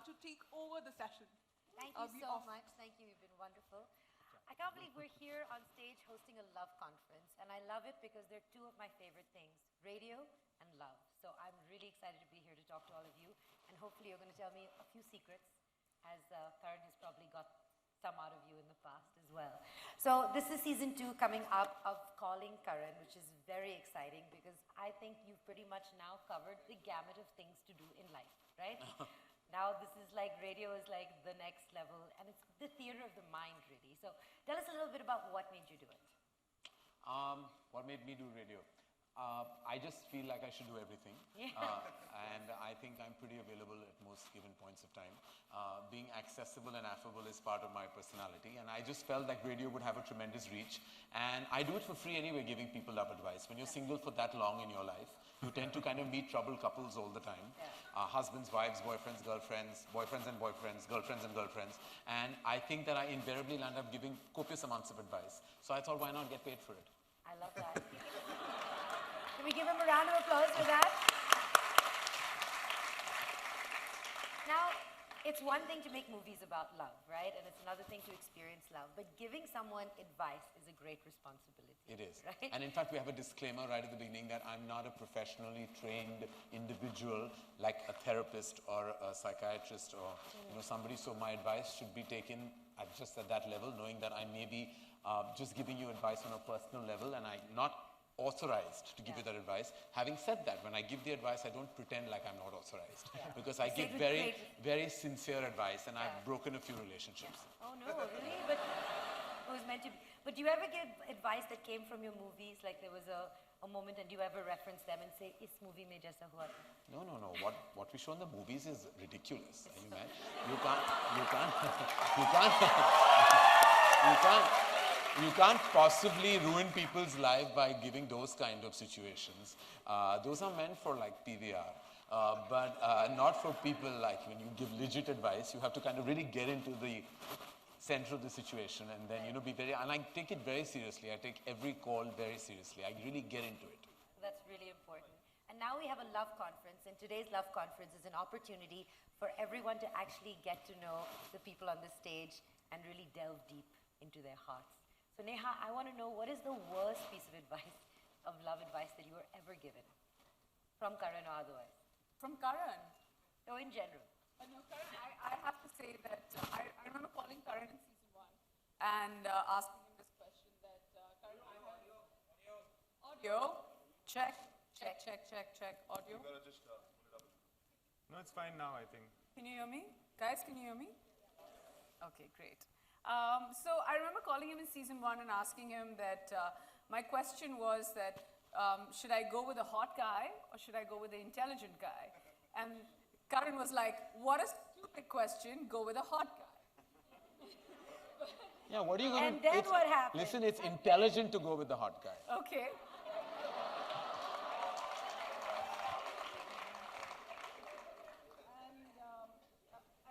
to take over the session. Thank you so much. Thank you. You've been wonderful. I can't believe we're here on stage hosting a love conference. And I love it because they're two of my favorite things, radio and love. So I'm really excited to be here to talk to all of you. And hopefully you're going to tell me a few secrets, as Karan has probably got some out of you in the past as well. So this is season 2 coming up of Calling Karan, which is very exciting because I think you've pretty much now covered the gamut of things to do in life, right? Now this is like, radio is like the next level, and it's the theater of the mind, really. So tell us a little bit about what made you do it. What made me do radio? I just feel like I should do everything. Yeah. And I think I'm pretty available at most given points of time. Being accessible and affable is part of my personality, and I just felt like radio would have a tremendous reach. And I do it for free anyway, giving people love advice. When you're single for that long in your life, you tend to kind of meet troubled couples all the time. Yeah. Husbands, wives, boyfriends, girlfriends, boyfriends and boyfriends, girlfriends and girlfriends. And I think that I invariably land up giving copious amounts of advice. So I thought, why not get paid for it? I love that. Can we give him a round of applause for that? Now, it's one thing to make movies about love, right? And it's another thing to experience love. But giving someone advice is a great responsibility. It is. Right? And in fact, we have a disclaimer right at the beginning that I'm not a professionally trained individual like a therapist or a psychiatrist or somebody. So my advice should be taken at just at that level, knowing that I may be just giving you advice on a personal level, and I'm not authorized to give you that advice. Having said that, when I give the advice, I don't pretend like I'm not authorized because I give very, very sincere advice, and I've broken a few relationships. Oh no, really? But it was meant to be. But do you ever give advice that came from your movies? Like there was a moment, and do you ever reference them and say, "Is movie mein jaisa hua tha"? No. What we show in the movies is ridiculous. Are you mad? You can't possibly ruin people's life by giving those kind of situations. Those are meant for like PVR, but not for people like when you give legit advice. You have to kind of really get into the center of the situation and then be very. And I take it very seriously. I take every call very seriously. I really get into it. That's really important. And now we have a love conference, and today's love conference is an opportunity for everyone to actually get to know the people on the stage and really delve deep into their hearts. So Neha, I want to know, what is the worst piece of advice, of love advice that you were ever given? From Karan or otherwise? From Karan? No, in general. No, Karan, I have to say that I remember calling Karan in season 1 and asking him this question that, Karan, audio, check, audio. You gotta just put it up. No, it's fine now, I think. Can you hear me? Guys, can you hear me? Okay, great. So I remember calling him in season 1 and asking him that my question was that should I go with a hot guy or should I go with an intelligent guy? And Karan was like, what a stupid question, go with a hot guy. Yeah, what are you going to... And then what happened? Listen, it's intelligent to go with the hot guy. Okay.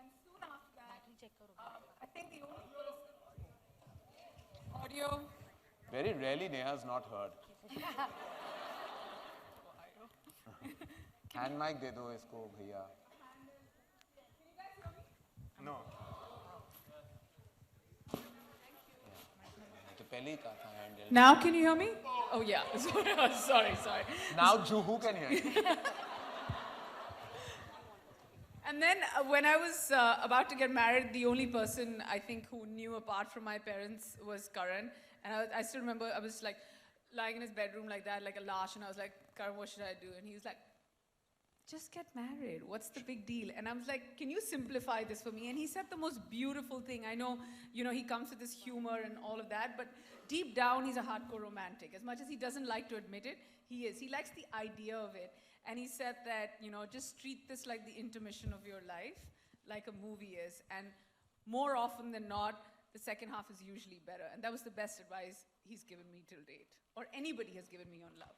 And soon after that, I think the only person... Audio. Very rarely Neha's not heard. Hand mic de do isko, bhaiya. No. तो पहले ही कहा था handle. Now can you hear me? Oh yeah. sorry. Now Juhu can hear you. And then when I was about to get married, the only person I think who knew apart from my parents was Karan. And I still remember I was like lying in his bedroom like that, like a lash, and I was like, Karan, what should I do? And he was like, just get married. What's the big deal? And I was like, can you simplify this for me? And he said the most beautiful thing. I know, he comes with this humor and all of that, but deep down, he's a hardcore romantic. As much as he doesn't like to admit it, he is. He likes the idea of it. And he said that, just treat this like the intermission of your life, like a movie is. And more often than not, the second half is usually better. And that was the best advice he's given me till date, or anybody has given me on love.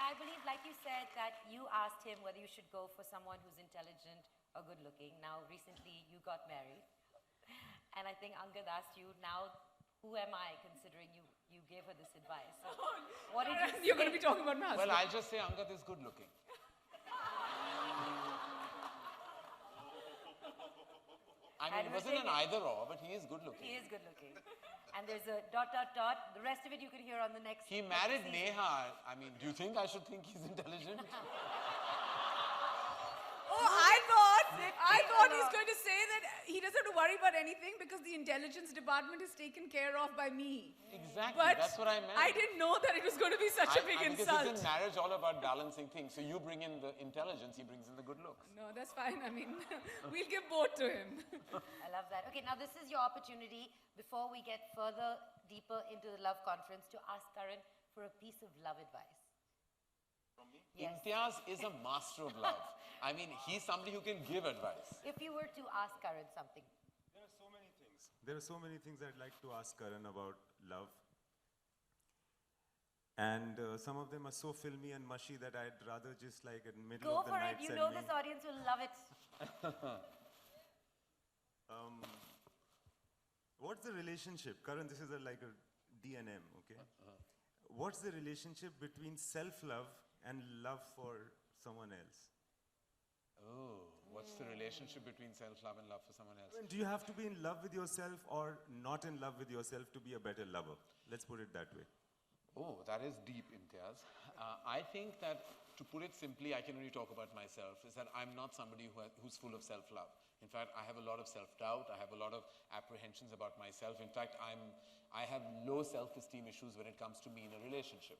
I believe, like you said, that you asked him whether you should go for someone who's intelligent or good looking. Now, recently, you got married. And I think Angad asked you, now, who am I, considering you gave her this advice? So, what did you say? You're going to be talking about my husband. Well, I'll just say Angad is good looking. I mean, it wasn't an either or, but he is good looking. He is good looking. And there's a ... The rest of it you can hear on the next... He married Neha. I mean, do you think I should think he's intelligent? Oh, I thought he's going to say that he doesn't have to worry about anything because the intelligence department is taken care of by me. Exactly, But that's what I meant. I didn't know that it was going to be such a big because insult. it's in marriage all about balancing things. So you bring in the intelligence, he brings in the good looks. No, that's fine. I mean, we'll give both to him. I love that. Okay, now this is your opportunity, before we get further, deeper into the love conference, to ask Karan for a piece of love advice. From me? Yes. Imtiaz is a master of love. I mean, he's somebody who can give advice. If you were to ask Karan something. There are so many things. There are so many things I'd like to ask Karan about love. And some of them are so filmy and mushy that I'd rather just like in the middle Go of the for night it. You send know me. this audience will love it. What's the relationship? Karan, this is like a D&M, okay? What's the relationship between self-love and love for someone else? Oh, what's the relationship between self-love and love for someone else? Do you have to be in love with yourself or not in love with yourself to be a better lover? Let's put it that way. Oh, that is deep, Imtiaz. I think that, to put it simply, I can only talk about myself, is that I'm not somebody who's full of self-love. In fact, I have a lot of self-doubt. I have a lot of apprehensions about myself. In fact, I have low self-esteem issues when it comes to me in a relationship.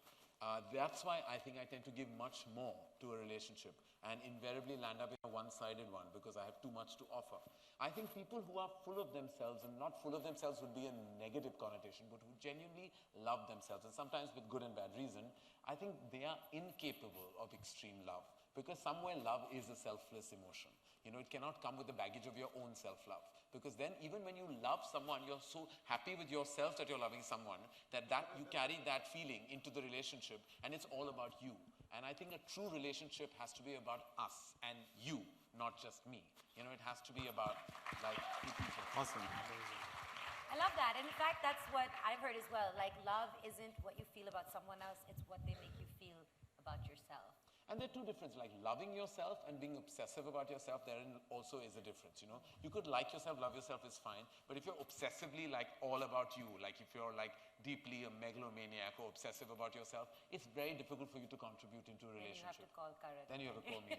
That's why I think I tend to give much more to a relationship and invariably land up in a one-sided one because I have too much to offer. I think people who are full of themselves, and not full of themselves would be a negative connotation, but who genuinely love themselves, and sometimes with good and bad reason, I think they are incapable of extreme love because somewhere love is a selfless emotion. It cannot come with the baggage of your own self-love. Because then even when you love someone, you're so happy with yourself that you're loving someone that you carry that feeling into the relationship and it's all about you. And I think a true relationship has to be about us and you, not just me. It has to be about like two people. Awesome. I love that. And in fact, that's what I've heard as well. Like, love isn't what you feel about someone else, it's what they make you feel about yourself. And there are two differences, like loving yourself and being obsessive about yourself, therein also is a difference, You could like yourself, love yourself is fine, but if you're obsessively like all about you, like if you're like deeply a megalomaniac or obsessive about yourself, it's very difficult for you to contribute into a relationship. Then you have to call Karan. Then you have to call me.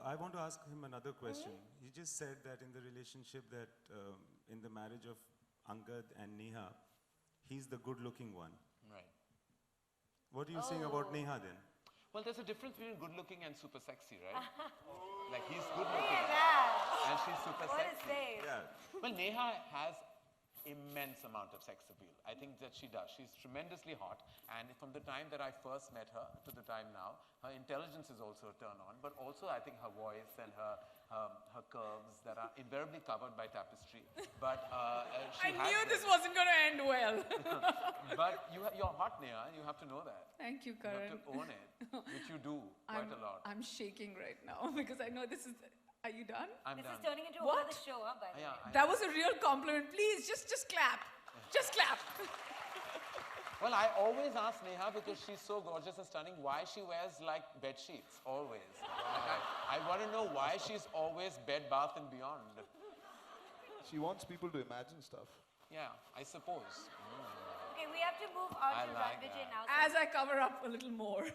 I want to ask him another question. He just said that in the relationship that, in the marriage of Angad and Neha, he's the good-looking one. Right. What are you saying about Neha then? Well, there's a difference between good looking and super sexy, right? Like he's good Look looking at that. and she's super What a sexy. save. Yeah. Well, Neha has immense amount of sex appeal. I think that she does. She's tremendously hot, and from the time that I first met her to the time now, her intelligence is also a turn on, but also I think her voice and her her curves that are invariably covered by tapestry. But she I has knew this them. wasn't going to end well. But you're hot, Neha, and you have to know that. Thank you, You have Karan. to own it, which you do quite a lot. I'm shaking right now because I know this is. Are you done? I'm This done. is turning into a What? whole other show, huh, by the way. That was a real compliment. Please, just clap. Just clap. Well, I always ask Neha, because she's so gorgeous and stunning, why she wears like bed sheets, always. Like, I want to know why she's always Bed Bath and Beyond. She wants people to imagine stuff. Yeah, I suppose. Okay, we have to move on I to like Rannvijay that. now. As I cover up a little more.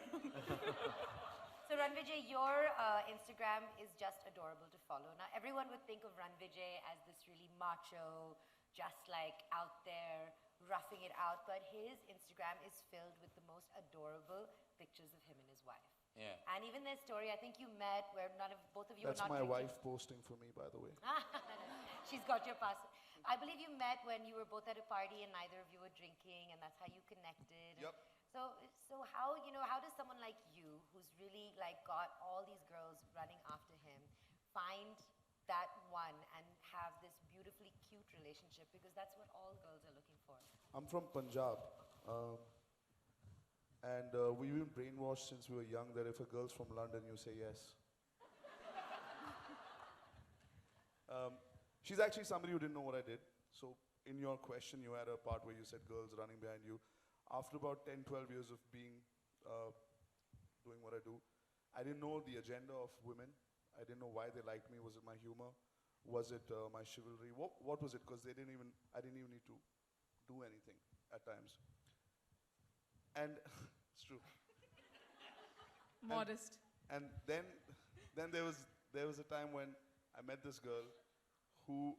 So Rannvijay, your Instagram is just adorable to follow. Now, everyone would think of Rannvijay as this really macho, just like out there, roughing it out, but his Instagram is filled with the most adorable pictures of him and his wife. Yeah. And even their story, I think you met where both of you That's were not my drinking. wife posting for me, by the way. She's got your pass. I believe you met when you were both at a party and neither of you were drinking, and that's how you connected. Yep. So how does someone like you, who's really like got all these girls running after him, find that one and have this beautifully cute relationship? Because that's what all girls are looking for. I'm from Punjab. And we've been brainwashed since we were young that if a girl's from London, you say yes. She's actually somebody who didn't know what I did. So in your question, you had a part where you said girls running behind you. After about 10, 12 years of being, doing what I do, I didn't know the agenda of women. I didn't know why they liked me. Was it my humor? Was it my chivalry? What was it? Because I didn't even need to do anything at times. And it's true. Modest. And then there was a time when I met this girl who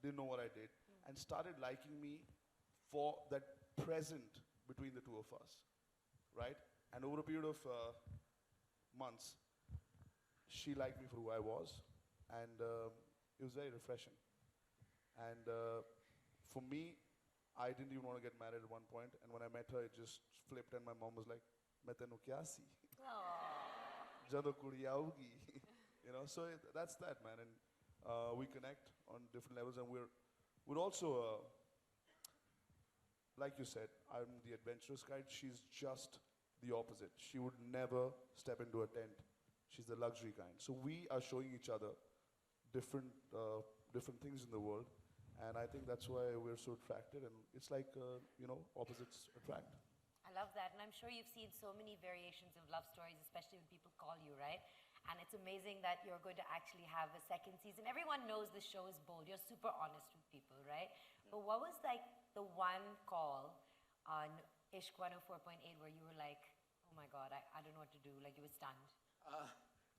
didn't know what I did and started liking me for that present between the two of us, right? And over a period of months, she liked me for who I was, and it was very refreshing. And for me, I didn't even want to get married at one point, and when I met her, it just flipped, and my mom was like, "Main tenu kya si? Jadon kudi aaugi." You know, so that's that, man. And we connect on different levels, and we're also, like you said, I'm the adventurous kind. She's just the opposite. She would never step into a tent. She's the luxury kind. So we are showing each other different things in the world, and I think that's why we're so attracted. And it's like, opposites attract. I love that, and I'm sure you've seen so many variations of love stories, especially when people call you, right? And it's amazing that you're going to actually have a second season. Everyone knows the show is bold. You're super honest with people, right? But what was like the one call on Ishq 104.8 where you were like, oh my God, I don't know what to do, like you were stunned?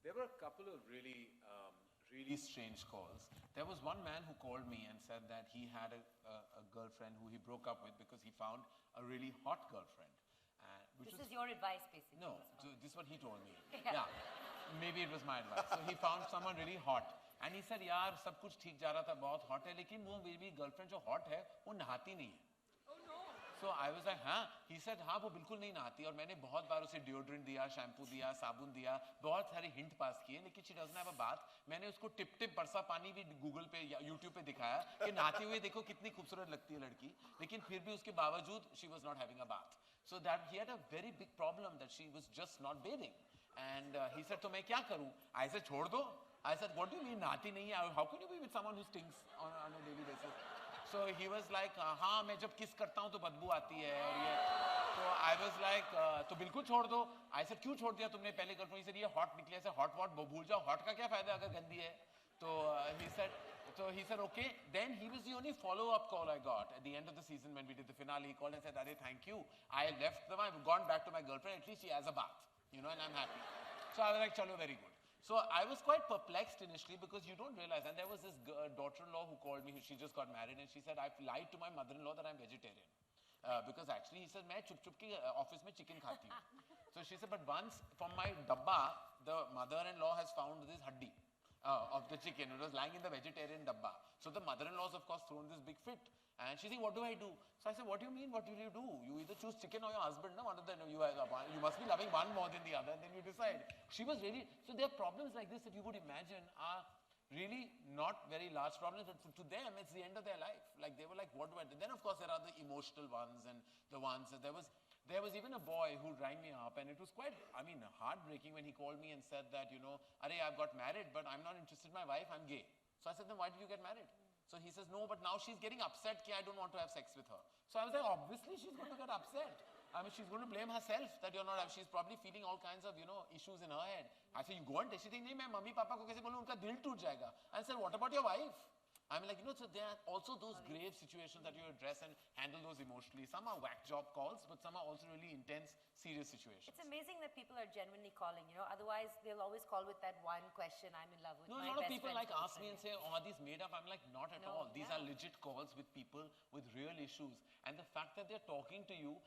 There were a couple of really strange calls. There was one man who called me and said that he had a girlfriend who he broke up with because he found a really hot girlfriend. This is your advice, basically. No, so this is what he told me. Yeah. Maybe it was my advice. So he found someone really hot. And he said, यार सब कुछ ठीक जा रहा था, बहुत hot है, लेकिन वो मेरी girlfriend जो hot है, वो नहाती नहीं है. Oh no. So I was like, हाँ? He said, हाँ, वो बिल्कुल नहीं नहाती, और मैंने बहुत बार उसे deodorant दिया, shampoo दिया, साबुन दिया, बहुत सारे hint पास किए, लेकिन she doesn't have a bath. मैंने उसको टिप बरसा पानी भी Google पे या YouTube पे दिखाया कि नहाती हुई देखो कितनी खूबसूरत लगती है लड़की, लेकिन फिर भी उसके बावजूद she was not having a bath. So that he had a very big problem that she was just not bathing. And he said, तो मैं क्या करूं? I said, छोड़ दो. I said, what do you mean नहाती नहीं है? How can you be with someone who stinks on a daily basis? So he was like, हाँ मैं जब kiss करता हूं तो बदबू आती है और ये. So I was like, तो बिल्कुल छोड़ दो. I said, क्यों छोड़ दिया तुमने पहले girlfriend? He said, ये hot निकले से hot भूल जाओ. Hot का क्या फायदा अगर गंदी है? So he said, okay. Then he was the only follow-up call I got at the end of the season when we did the finale. He called and said, Arey, thank you. I left them. I've gone back to my girlfriend. At least she has a bath, and I'm happy. So I was like, chalo, very good. So I was quite perplexed initially because you don't realize. And there was this daughter-in-law who called me. She just got married, and she said, I've lied to my mother-in-law that I'm vegetarian. Because actually, he said, मैं चुप-चुप के office में chicken खाती हूँ. So she said, but once from my dabba, the mother-in-law has found this haddi. Of the chicken. It was lying in the vegetarian dabba. So the mother-in-law's of course thrown this big fit. And she said, what do I do? So I said, what do you mean, what will you do? You either choose chicken or your husband. No? You must be loving one more than the other, and then you decide. She was really, so there are problems like this that you would imagine are really not very large problems, but to them, it's the end of their life. Like, they were like, what do I do? Then, of course, there are the emotional ones and the ones that there was even a boy who rang me up, and it was quite, I mean, heartbreaking when he called me and said that, you know, Arey, I've got married, but I'm not interested in my wife, I'm gay. So I said, then why did you get married? So he says, no, but now she's getting upset that I don't want to have sex with her. So I was like, obviously she's going to get upset. I mean, she's going to blame herself that you're not, she's probably feeling all kinds of, you know, issues in her head. I said, you go and test it. Nahi, main mummy papa ko kaise bolu, unka dil toot jayega. I said, what about your wife? I'm like, you know, so there are also those grave situations that you address and handle those emotionally. Some are whack job calls, but some are also really intense, serious situations. It's amazing that people are genuinely calling, you know, otherwise they'll always call with that one question, I'm in love with No, my a lot of best people friend's like ask me and girlfriend. say, oh, are these made up? I'm like, not at No, all. These yeah. are legit calls with people with real issues. And the fact that they're talking to you,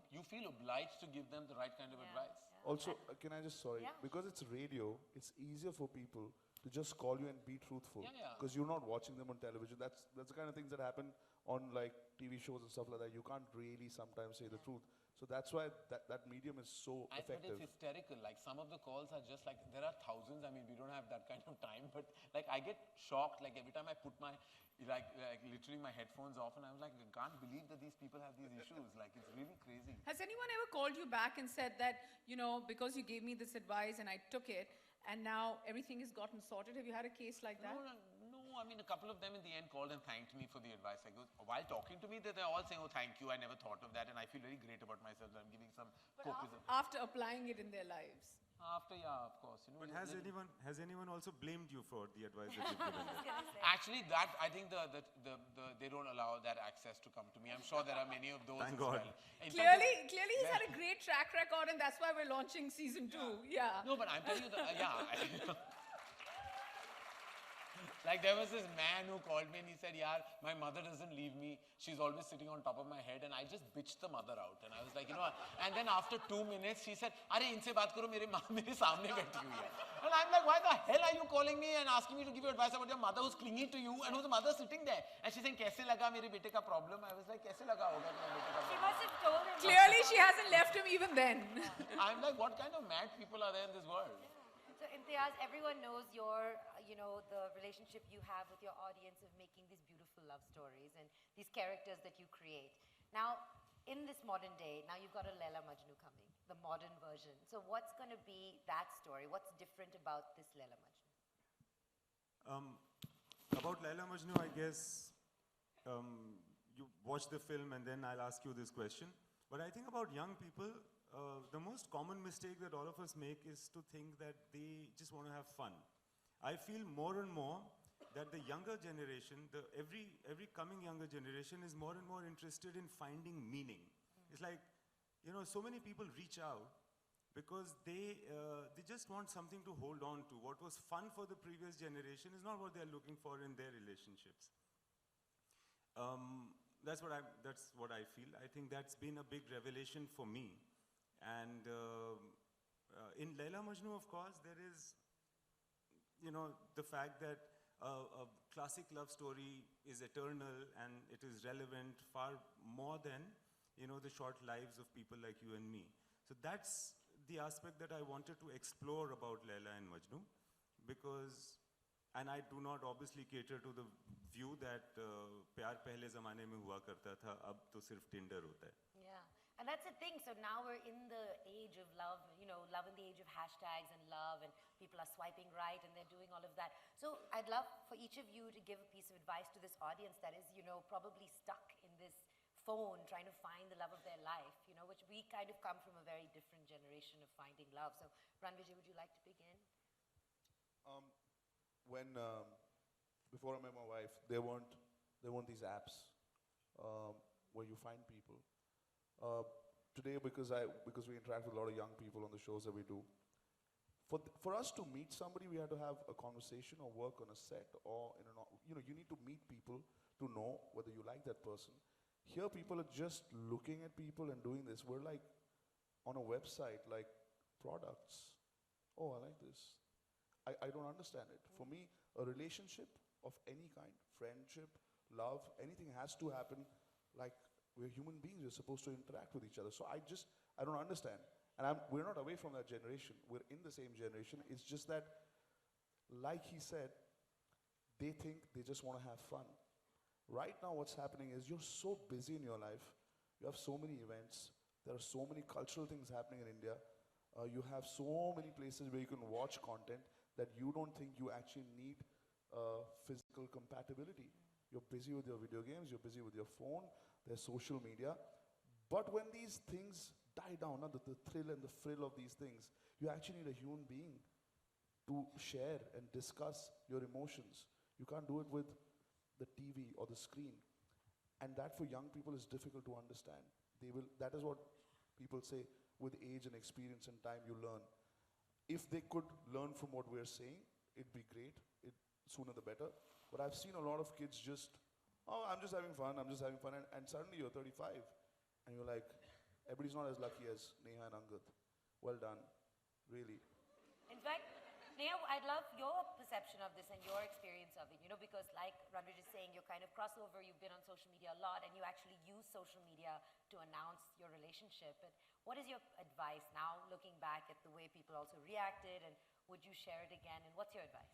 you feel obliged to give them the right kind of advice. Also, can I just, sorry, Yeah. because it's radio, it's easier for people to just call you and be truthful. Yeah, yeah. Because you're not watching them on television. That's the kind of things that happen on like TV shows and stuff like that. You can't really sometimes say the truth. So that's why that medium is so But effective. it's hysterical. Like, some of the calls are just like, there are thousands. I mean, we don't have that kind of time. But like, I get shocked. Like, every time I put my, like literally my headphones off, and I was like, I can't believe that these people have these issues. Like, it's really crazy. Has anyone ever called you back and said that, you know, because you gave me this advice and I took it, and now everything has gotten sorted? Have you had a case like that? No, I mean, a couple of them in the end called and thanked me for the advice. Like, while talking to me, they're all saying, oh, thank you, I never thought of that, and I feel very great about myself that I'm giving some copism. After applying it in their lives. After, yeah, of course. You know, But has anyone also blamed you for the advice that you've given them? Actually, that, I think they don't allow that access to come to me. I'm sure there are many of those Thank as God. well. In fact, Clearly he's had a great track record, and that's why we're launching season 2. Yeah. no, but I'm telling you, like, there was this man who called me and he said, yaar, my mother doesn't leave me. She's always sitting on top of my head. And I just bitched the mother out. And I was like, you know, and then after 2 minutes, she said, Arey, inse baat karo, mere maa mere samne baiti hui hai. And I'm like, why the hell are you calling me and asking me to give you advice about your mother who's clinging to you and whose mother sitting there? And she's saying, kaise laga mere bete ka problem? I was like, kaise laga hoga mere bete ka She problem? must have told him. Clearly she hasn't left him even then. I'm like, what kind of mad people are there in this world? So Imtiaz, everyone knows your, you know, the relationship you have with your audience of making these beautiful love stories and these characters that you create. Now, in this modern day, now you've got a Laila Majnu coming, the modern version. So what's going to be that story? What's different about this Laila Majnu? About Laila Majnu, I guess you watch the film and then I'll ask you this question. But I think about young people, the most common mistake that all of us make is to think that they just want to have fun. I feel more and more that the younger generation, every coming younger generation is more and more interested in finding meaning. It's like, you know, so many people reach out because they just want something to hold on to. What was fun for the previous generation is not what they're looking for in their relationships. That's what I feel. I think that's been a big revelation for me. And in Laila Majnu, of course, there is, you know, the fact that a classic love story is eternal and it is relevant far more than, you know, the short lives of people like you and me. So that's the aspect that I wanted to explore about Laila and Majnu, because, and I do not obviously cater to the view that प्यार पहले ज़माने में हुआ करता था, अब तो सिर्फ Tinder होता है. Yeah. And that's the thing. So now we're in the age of love, you know, love in the age of hashtags and love, and people are swiping right and they're doing all of that. So I'd love for each of you to give a piece of advice to this audience that is, you know, probably stuck in this phone trying to find the love of their life, you know, which we kind of come from a very different generation of finding love. So Rannvijay, would you like to begin? Before I met my wife, there weren't these apps where you find people. Today, because we interact with a lot of young people on the shows that we do, for us to meet somebody, we had to have a conversation or work on a set, or you know, you need to meet people to know whether you like that person. Here, people are just looking at people and doing this. We're like on a website, like products. Oh, I like this. I don't understand it. For me, a relationship of any kind, friendship, love, anything has to happen like we're human beings. We're supposed to interact with each other. So I don't understand. And we're not away from that generation. We're in the same generation. It's just that, like he said, they think they just want to have fun. Right now, what's happening is you're so busy in your life. You have so many events. There are so many cultural things happening in India. You have so many places where you can watch content that you don't think you actually need physical compatibility. You're busy with your video games, you're busy with your phone, there's social media. But when these things die down, the thrill and the thrill of these things, you actually need a human being to share and discuss your emotions. You can't do it with the TV or the screen. And that for young people is difficult to understand. That is what people say, with age and experience and time you learn. If they could learn from what we're saying, it'd be great. Sooner the better. But I've seen a lot of kids just, oh, I'm just having fun, and suddenly you're 35, and you're like, everybody's not as lucky as Neha and Angad. Well done, really. In fact, Neha, I'd love your perception of this and your experience of it, you know, because like Rannvijay is saying, you're kind of crossover, you've been on social media a lot, and you actually use social media to announce your relationship. But what is your advice now, looking back at the way people also reacted, and would you share it again, and what's your advice?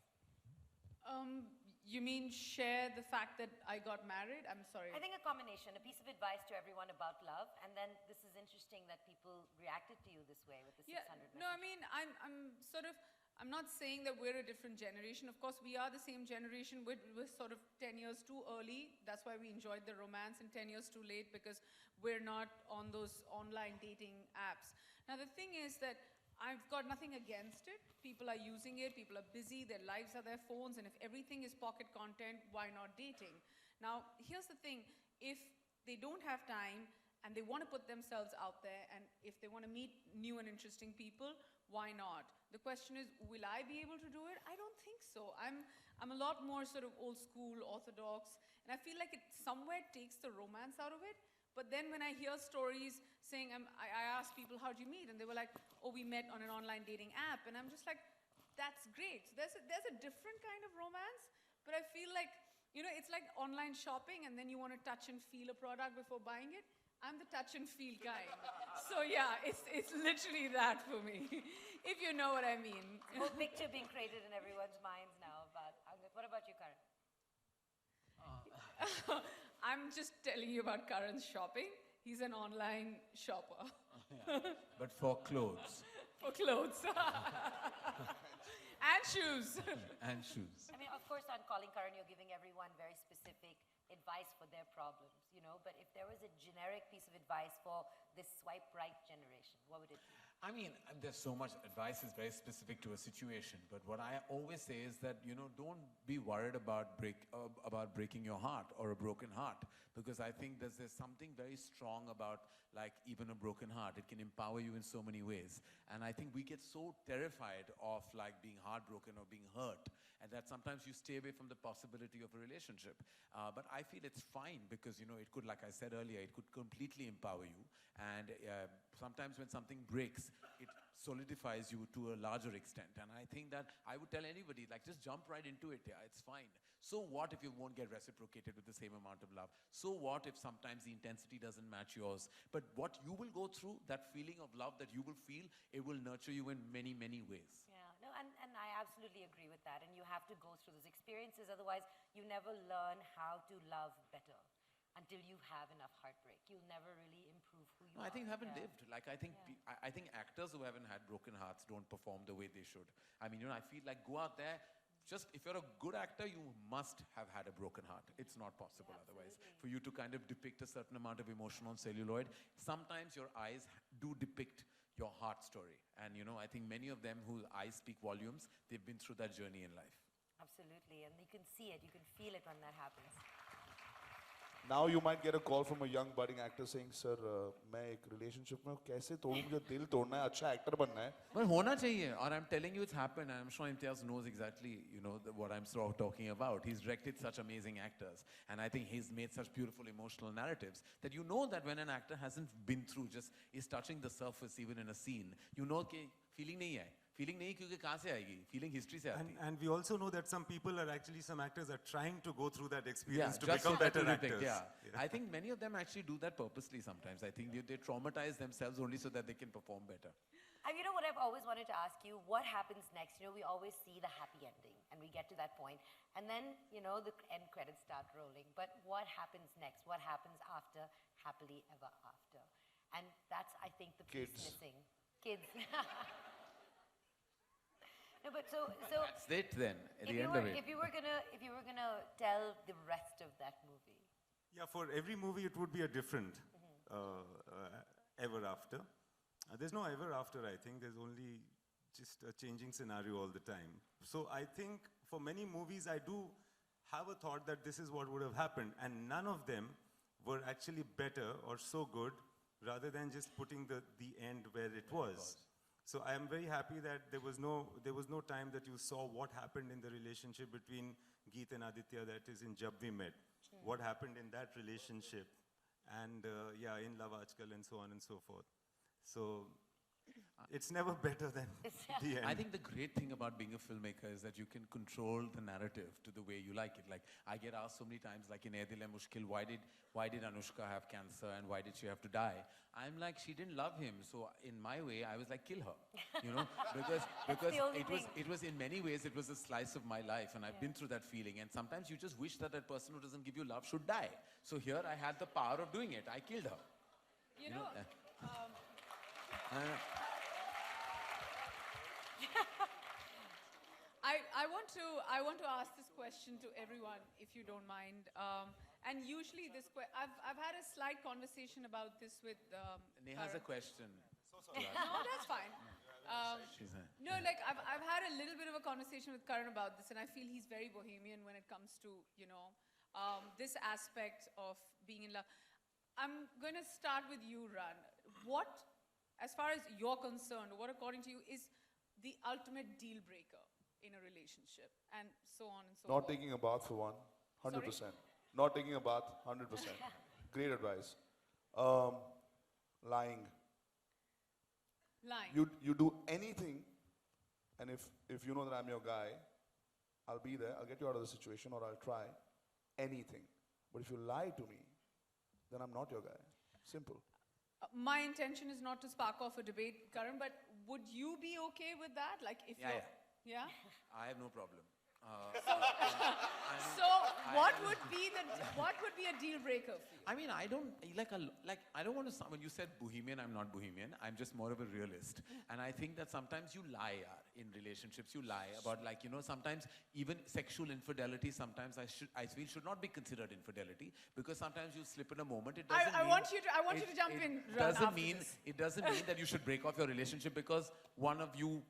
You mean share the fact that I got married? I'm sorry. I think a combination, a piece of advice to everyone about love, and then this is interesting that people reacted to you this way with the 600 message. No, I mean, I'm not saying that we're a different generation. Of course, we are the same generation. We're sort of 10 years too early. That's why we enjoyed the romance, and 10 years too late because we're not on those online dating apps. Now, the thing is that I've got nothing against it. People are using it, people are busy, their lives are their phones, and if everything is pocket content, why not dating? Now, here's the thing, if they don't have time and they want to put themselves out there, and if they want to meet new and interesting people, why not? The question is, will I be able to do it? I don't think so. I'm a lot more sort of old school, orthodox, and I feel like it somewhere takes the romance out of it. But then when I hear stories saying, I ask people, how'd you meet? And they were like, oh, we met on an online dating app. And I'm just like, that's great. So there's a different kind of romance, but I feel like, you know, it's like online shopping and then you want to touch and feel a product before buying it. I'm the touch and feel kind. So yeah, it's literally that for me, if you know what I mean. A whole picture being created in everyone's minds now about Angad. What about you, Karan? I'm just telling you about Karan's shopping. He's an online shopper. But for clothes. For clothes. And shoes. And shoes. I mean, of course, on Calling Karan, you're giving everyone very specific advice for their problems, you know, but if there was a generic piece of advice for this swipe right generation, what would it be? I mean, there's so much advice is very specific to a situation, but what I always say is that, you know, don't be worried about breaking your heart or a broken heart, because I think there's something very strong about, like, even a broken heart. It can empower you in so many ways, and I think we get so terrified of, like, being heartbroken or being hurt, and that sometimes you stay away from the possibility of a relationship. But I feel it's fine because, you know, it could, like I said earlier, it could completely empower you, and sometimes when something breaks, it solidifies you to a larger extent. And I think that I would tell anybody, like, just jump right into it. Yeah, it's fine. So what if you won't get reciprocated with the same amount of love? So what if sometimes the intensity doesn't match yours? But what you will go through, that feeling of love that you will feel, it will nurture you in many, many ways. Yeah, no, and I absolutely agree with that. And you have to go through those experiences. Otherwise, you never learn how to love better until you have enough heartbreak. You'll never really improve who you are. I think you haven't lived. Like, I think I think actors who haven't had broken hearts don't perform the way they should. I mean, you know, I feel like go out there, just if you're a good actor, you must have had a broken heart. It's not possible otherwise. For you to kind of depict a certain amount of emotion on celluloid, sometimes your eyes do depict your heart story. And, you know, I think many of them whose eyes speak volumes, they've been through that journey in life. Absolutely, and you can see it, you can feel it when that happens. Now you might get a call from a young budding actor saying, "Sir, मैं एक relationship में हूँ, कैसे तोड़ूं? मुझे दिल तोड़ना है, अच्छा actor बनना है." But होना चाहिए, और I'm telling you it's happened, and I'm sure Imtiaz knows exactly, you know, what I'm sort of talking about. He's directed such amazing actors, and I think he's made such beautiful emotional narratives that you know that when an actor hasn't been through, just is touching the surface even in a scene, you know कि feeling नहीं है. Feeling नहीं क्योंकि कहाँ से आएगी? Feeling history से आती है. And we also know that some people are actually, some actors are trying to go through that experience to just become so that better to depict, actors. I think many of them actually do that purposely sometimes. I think they traumatize themselves only so that they can perform better. You know what I've always wanted to ask you? What happens next? You know, we always see the happy ending and we get to that point. And then, you know, the end credits start rolling. But what happens next? What happens after happily ever after? And that's, I think, the piece Kids. missing. Kids. No, but so That's it then, at the end of it. if you were gonna tell the rest of that movie. Yeah, for every movie it would be a different ever after. There's no ever after, I think. There's only just a changing scenario all the time. So I think for many movies, I do have a thought that this is what would have happened. And none of them were actually better or so good rather than just putting the end where it was. So I am very happy that there was no time that you saw what happened in the relationship between Geet and Aditya, that is in Jab We Met. What happened in that relationship, and yeah, in Love Aajkal and so on and so forth. So it's never better than the end. I think the great thing about being a filmmaker is that you can control the narrative to the way you like it. Like, I get asked so many times, like in Ae Dil Hai Mushkil, why did Anushka have cancer and why did she have to die? I'm like, she didn't love him, so in my way, I was like, kill her, you know, because it was in many ways, it was a slice of my life, and I've been through that feeling, and sometimes you just wish that that person who doesn't give you love should die. So here I had the power of doing it. I killed her. You know, I want to ask this question to everyone, if you don't mind. And usually I've had a slight conversation about this with Neha's a Karan. question. No, that's fine. No, like I've had a little bit of a conversation with Karan about this, and I feel he's very bohemian when it comes to, you know, this aspect of being in love. I'm going to start with you, Ran. What, as far as you're concerned, what according to you is the ultimate deal breaker in a relationship, and so on and so Not forth? taking a bath for one, 100%. Sorry? Not taking a bath, 100%. Great advice. Lying. Lying. You do anything, and if you know that I'm your guy, I'll be there. I'll get you out of the situation, or I'll try anything. But if you lie to me, then I'm not your guy. Simple. My intention is not to spark off a debate, Karan, but would you be okay with that? Like, if Yeah, you're, yeah? I have no problem. So what would be a deal breaker for you? I mean, I don't I don't want to sound, when you said bohemian, I'm not bohemian. I'm just more of a realist. And I think that sometimes you lie in relationships. You lie about, like, you know, sometimes even sexual infidelity, sometimes I feel should not be considered infidelity, because sometimes you slip in a moment. It doesn't I mean, want you to jump in, Ran, after this. It doesn't mean that you should break off your relationship because one of you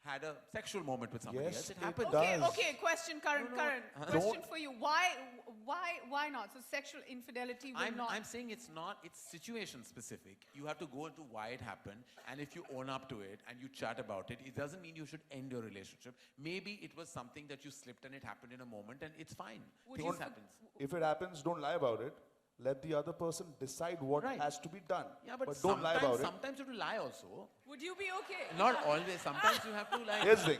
had a sexual moment with somebody else. It happens. Okay, question, Karan. Karan, question for you. Why not? So sexual infidelity will not. I'm saying it's not, it's situation specific. You have to go into why it happened, and if you own up to it and you chat about it, it doesn't mean you should end your relationship. Maybe it was something that you slipped and it happened in a moment, and it's fine. Things happen. If it happens, don't lie about it. Let the other person decide what has to be done. Yeah, but don't lie about it. Sometimes you have to lie also. Would you be okay? Not always. Sometimes you have to lie. Here's the thing.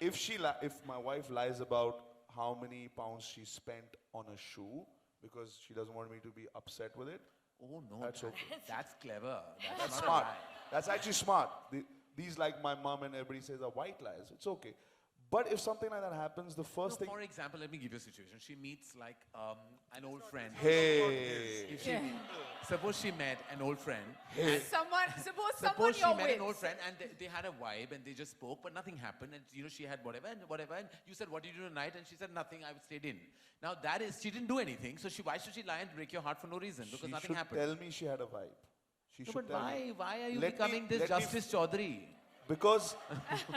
If my wife lies about how many pounds she spent on a shoe because she doesn't want me to be upset with it, Oh no, That's okay. That's clever. that's not a smart. lie. That's actually smart. These, like my mom and everybody says, are white lies. It's okay. But if something like that happens, the first thing... For example, let me give you a situation. She meets like an old friend. Hey. If she, suppose she met an old friend. Suppose Suppose someone she you're met with. an old friend and they had a vibe and they just spoke, but nothing happened. And you know, she had whatever. And you said, "What did you do tonight?" And she said, "Nothing. I stayed in." Now that is, she didn't do anything. So why should she lie and break your heart for no reason? Because She nothing should happened. tell me she had a vibe. She No, should but tell me. why are you Let me- becoming this let me- Justice Chaudhary? Because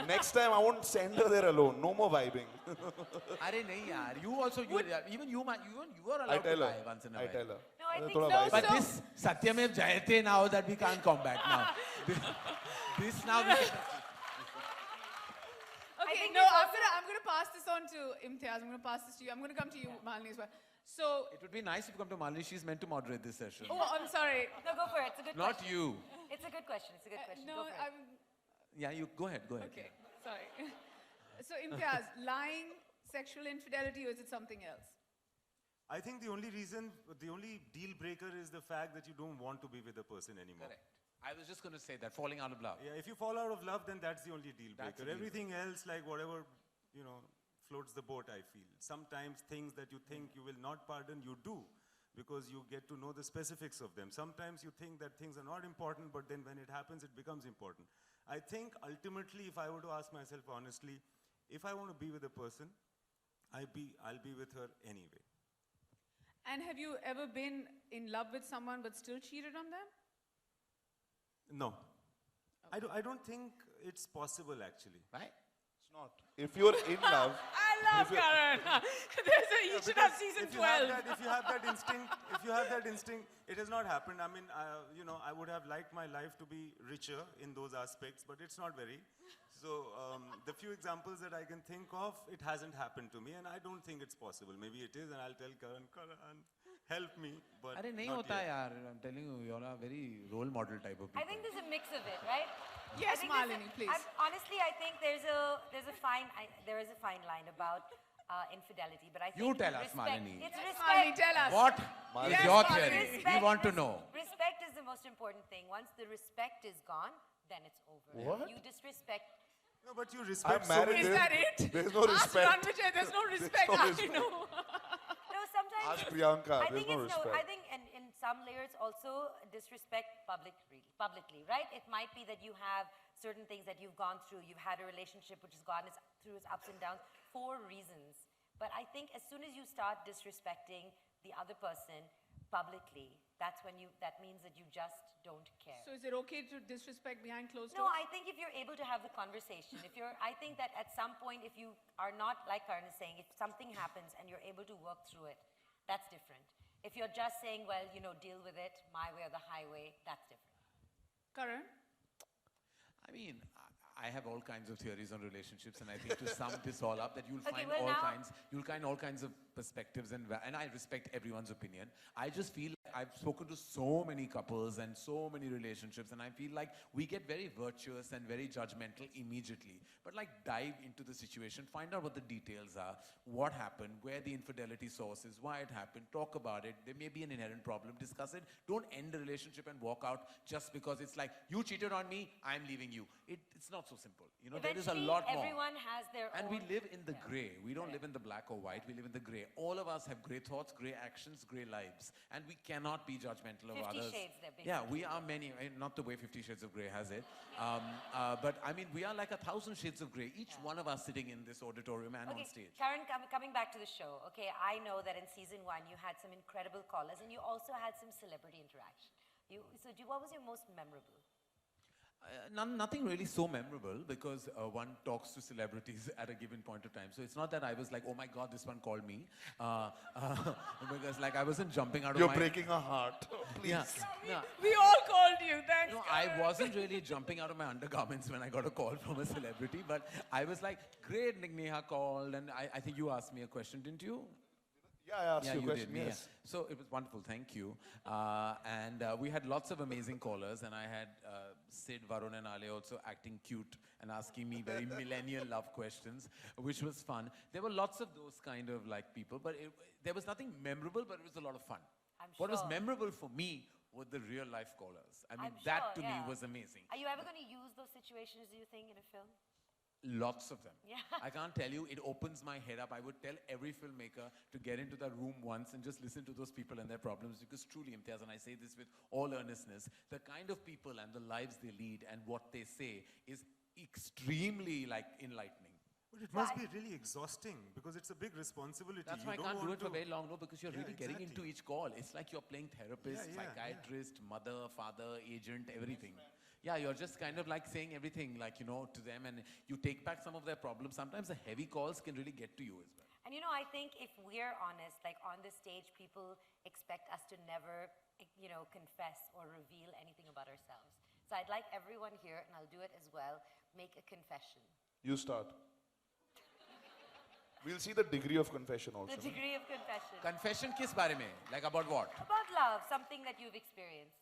next time I won't send her there alone. No more vibing. Arey nahi yaar. You also, even you are I allowed to tell lie her. once in a I while. tell her. No, I think Thoda so. vibe. But this Satyamev Jayate now that we can't combat now. This now we can. Okay, think no, there's I'm gonna pass this on to Imtiaz. I'm gonna pass this to you. I'm gonna come to you, Malini, as well. So, It would be nice if you come to Malini. She's meant to moderate this session. oh, I'm sorry. No, go for it. It's a good Not question. you. It's a good question. It's a good question. No, Go for it. I'm Yeah, you go ahead. Go ahead. okay. Sorry. So, Imtiaz, lying, sexual infidelity, or is it something else? I think the only deal breaker is the fact that you don't want to be with the person anymore. Correct. I was just going to say that, falling out of love. Yeah, if you fall out of love, then that's the only deal That's breaker. a deal Everything else, like whatever, floats the boat, I feel. Sometimes things that you think you will not pardon, you do, because you get to know the specifics of them. Sometimes you think that things are not important, but then when it happens, it becomes important. I think ultimately, if I were to ask myself honestly, if I want to be with a person, I'll be with her anyway. And have you ever been in love with someone but still cheated on them? No. Okay. I don't think it's possible, actually. Right? It's not. If you're in love, I love Karan. You should have season 12. If you have that instinct, it has not happened. I mean, I would have liked my life to be richer in those aspects, but it's not very. So the few examples that I can think of, it hasn't happened to me, and I don't think it's possible. Maybe it is, and I'll tell Karan, help me, but Arey, nahi not hota yet. yaar. I'm telling you, you're a very role model type of people. I think there's a mix of it, right? Yes, I think Malini, please. Honestly, I think there is a fine line about infidelity, but I think You tell us, respect, Malini. It's Yes, respect. Malini, tell us. What is Yes, your Malini. theory? We want to know. Respect is the most important thing. Once the respect is gone, then it's over. What? You disrespect. No, but you I'm respect so married. Is many. that it? There's no Ask respect. Rannvijay, there's no respect. no I respect. know. No, sometimes. Ask Priyanka, I there's think no respect. I think in some layers also disrespect publicly, right? It might be that you have certain things that you've gone through. You've had a relationship which has gone through its ups and downs for reasons. But I think as soon as you start disrespecting the other person publicly, that means that you just don't care. So is it okay to disrespect behind closed No, doors? I think if you're able to have the conversation, I think that at some point, if you are not, like Karan is saying, if something happens and you're able to work through it, that's different. If you're just saying, well, deal with it, my way or the highway, that's different. Karan? I mean, I have all kinds of theories on relationships, and I think to sum this all up, that you'll Okay, find well, all kinds of perspectives, and I respect everyone's opinion. I just feel like I've spoken to so many couples and so many relationships, and I feel like we get very virtuous and very judgmental immediately. But like dive into the situation, find out what the details are, what happened, where the infidelity source is, why it happened, talk about it. There may be an inherent problem, discuss it. Don't end the relationship and walk out just because it's like, you cheated on me, I'm leaving you. It's not so simple. There is a Eventually, lot more. everyone has their And own. we live in the gray. We don't live in the black or white. We live in the gray. All of us have gray thoughts, gray actions, gray lives. And we cannot be judgmental of 50 others. shades there, Yeah, basically. we are many. Not the way 50 Shades of Grey has it. But I mean, we are like 1,000 shades of grey. Each one of us sitting in this auditorium and on stage. Karen, coming back to the show, okay, I know that in season 1 you had some incredible callers and you also had some celebrity interaction. What was your most memorable? Nothing really so memorable because one talks to celebrities at a given point of time. So it's not that I was like, oh my God, this one called me. Because like I wasn't jumping out of You're my... breaking a heart. Please. Yeah, no, We all called you. Thanks, no, Karan. I wasn't really jumping out of my undergarments when I got a call from a celebrity, but I was like, great, Neha called, and I think you asked me a question, didn't you? Yeah, I asked you a you question. did. Yes. Yeah. So it was wonderful, thank you. And we had lots of amazing callers, and I had Sid, Varun, and Ale also acting cute and asking me very millennial love questions, which was fun. There were lots of those kind of like people, but there was nothing memorable, but it was a lot of fun. What was sure. memorable for me were the real life callers. I mean, I'm that sure, to me yeah. was amazing. Are you ever going to use those situations, do you think, in a film? Lots of them. Yeah. I can't tell you, it opens my head up. I would tell every filmmaker to get into that room once and just listen to those people and their problems, because truly, Imtiaz, and I say this with all earnestness, the kind of people and the lives they lead and what they say is extremely like enlightening. But it must be really exhausting because it's a big responsibility. That's You why I don't can't do want it for to- very long, no, because you're Yeah, really getting into exactly. each call. It's like you're playing therapist, Yeah, yeah, psychiatrist, mother, father, agent, everything. Yeah, you're just kind of like saying everything, like, to them, and you take back some of their problems. Sometimes the heavy calls can really get to you as well. And I think if we're honest, like on this stage, people expect us to never, confess or reveal anything about ourselves. So I'd like everyone here, and I'll do it as well, make a confession. You start. We'll see the degree of confession also. The degree of confession. Confession kis bare mein? Like about what? About love, something that you've experienced.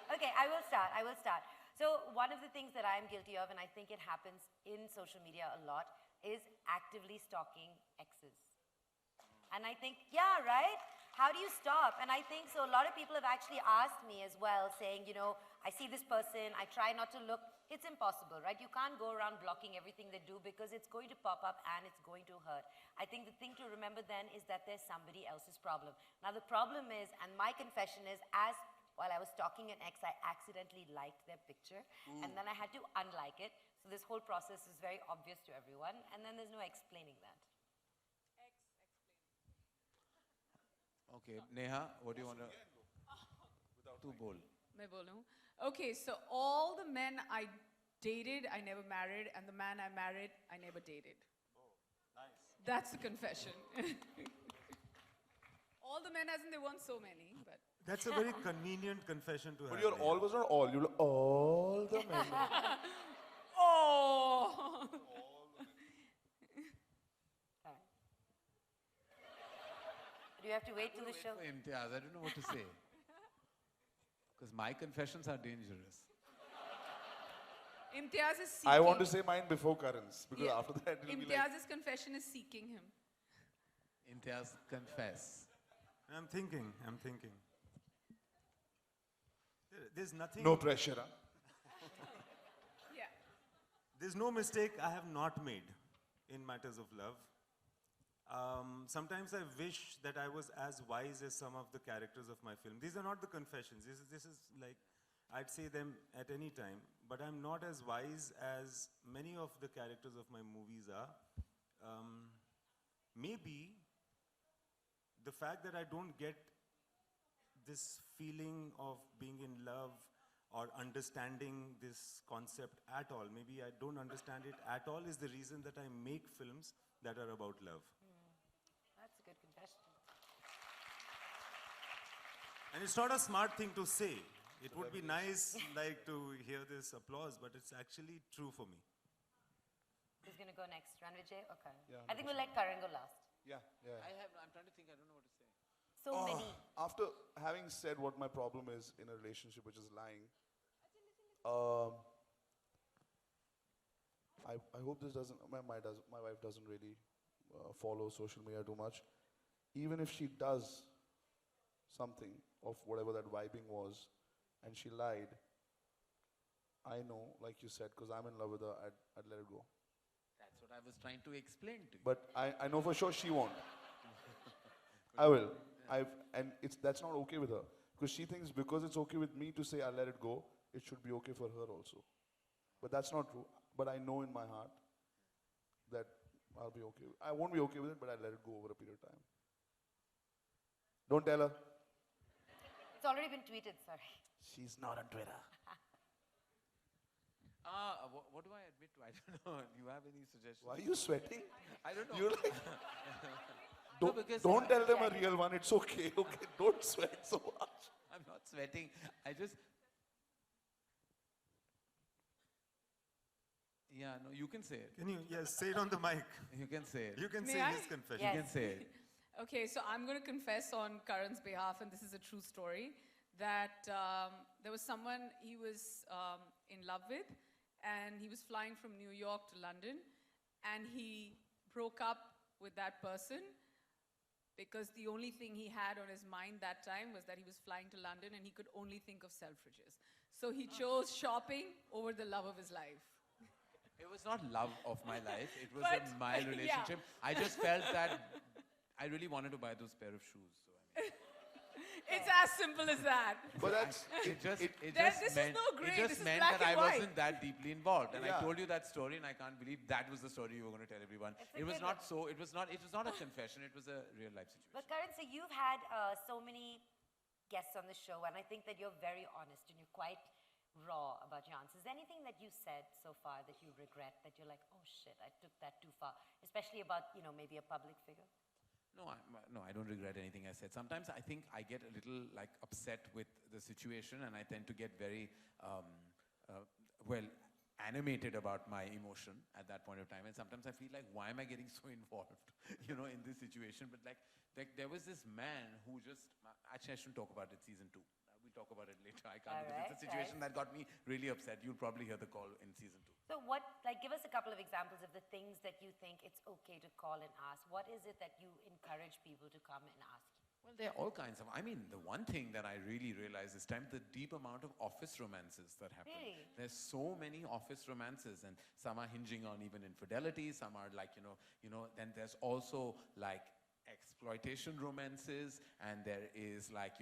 Okay, I will start. So one of the things that I'm guilty of, and I think it happens in social media a lot, is actively stalking exes. And I think, yeah, right? How do you stop? And I think so a lot of people have actually asked me as well, saying, you know, I see this person, I try not to look. It's impossible, right? You can't go around blocking everything they do because it's going to pop up and it's going to hurt. I think the thing to remember then is that there's somebody else's problem. Now the problem is, and my confession is, while I was stalking an ex, I accidentally liked their picture and then I had to unlike it. So this whole process is very obvious to everyone and then there's no explaining that. Okay, Neha, what do you want to... Tu bol. मैं बोलूं? Okay, so all the men I dated, I never married, and the man I married, I never dated. Oh, nice. That's the confession. All the men, as in there weren't so many, but... That's a very convenient confession to have. But your Neha. all was not all. You all the men. Oh! Do you have to wait till the show? For Imtiaz, I don't know what to say. Because my confessions are dangerous. Imtiaz is seeking. I want to say mine before Karan's. Because Yeah. after that, it'll be like... Imtiaz's confession is seeking him. Imtiaz, confess. I'm thinking. There's nothing... No pressure, huh? Yeah. There's no mistake I have not made in matters of love. Sometimes I wish that I was as wise as some of the characters of my film. These are not the confessions. This is like, I'd say them at any time, but I'm not as wise as many of the characters of my movies are. Maybe the fact that I don't get this feeling of being in love or understanding this concept at all, maybe I don't understand it at all, is the reason that I make films that are about love. That's a good confession. And it's not a smart thing to say. It would be nice like to hear this applause, but it's actually true for me. Who's going to go next? Rannvijay or Karan? Yeah, I think we'll let Karan go last. Yeah. I'm trying to think, I don't know what to say. So many. After having said what my problem is in a relationship, which is lying, I hope this doesn't, my wife doesn't really follow social media too much. Even if she does something of whatever that vibing was, and she lied, I know, like you said, because I'm in love with her, I'd let it go. That's what I was trying to explain to you. But I know for sure she won't. I will. That's not okay with her. Because she thinks because it's okay with me to say I'll let it go, it should be okay for her also. But that's not true. But I know in my heart that I'll be okay. I won't be okay with it, but I'll let it go over a period of time. Don't tell her. It's already been tweeted, sorry. She's not on Twitter. What do I admit to? I don't know. Do you have any suggestions? Why are you sweating? I don't know. You're like, No, because don't tell them a real one. It's okay. Okay, don't sweat so much. I'm not sweating. I just... Yeah, no, you can say it. Can you, yes, say it on the mic. You can say it. You can May say I? his confession. Yes. You can say it. Okay, so I'm going to confess on Karan's behalf, and this is a true story, that there was someone he was in love with, and he was flying from New York to London, and he broke up with that person because the only thing he had on his mind that time was that he was flying to London and he could only think of Selfridges. So he chose shopping over the love of his life. It was not love of my life. It was But, a mild yeah. relationship. I just felt that I really wanted to buy those pair of shoes. So I mean, It's as simple as that. But that's This is no grey, it this just is meant black that I and white. wasn't that deeply involved. And Yeah. I told you that story, and I can't believe that was the story you were going to tell everyone. It's a It was good not so. It was not a confession. It was a real life situation. But Karan, so you've had so many guests on the show, and I think that you're very honest and you're quite raw about your answers. Anything that you said so far that you regret, that you're like, oh shit, I took that too far, especially about, you know, maybe a public figure? No, I don't regret anything I said. Sometimes I think I get a little like upset with the situation, and I tend to get very, animated about my emotion at that point of time. And sometimes I feel like, why am I getting so involved, in this situation? But like there was this man who just, actually I shouldn't talk about it, season 2. We'll talk about it later. I can't, because it's a situation that got me really upset. You'll probably hear the call in season 2. So what, like, give us a couple of examples of the things that you think it's okay to call and ask. What is it that you encourage people to come and ask you? Well, there are all kinds of. I mean, the one thing that I really realize this time, the deep amount of office romances that happen. Really? There's so many office romances, and some are hinging on even infidelity. Some are like, Then there's also like exploitation romances, and there is like,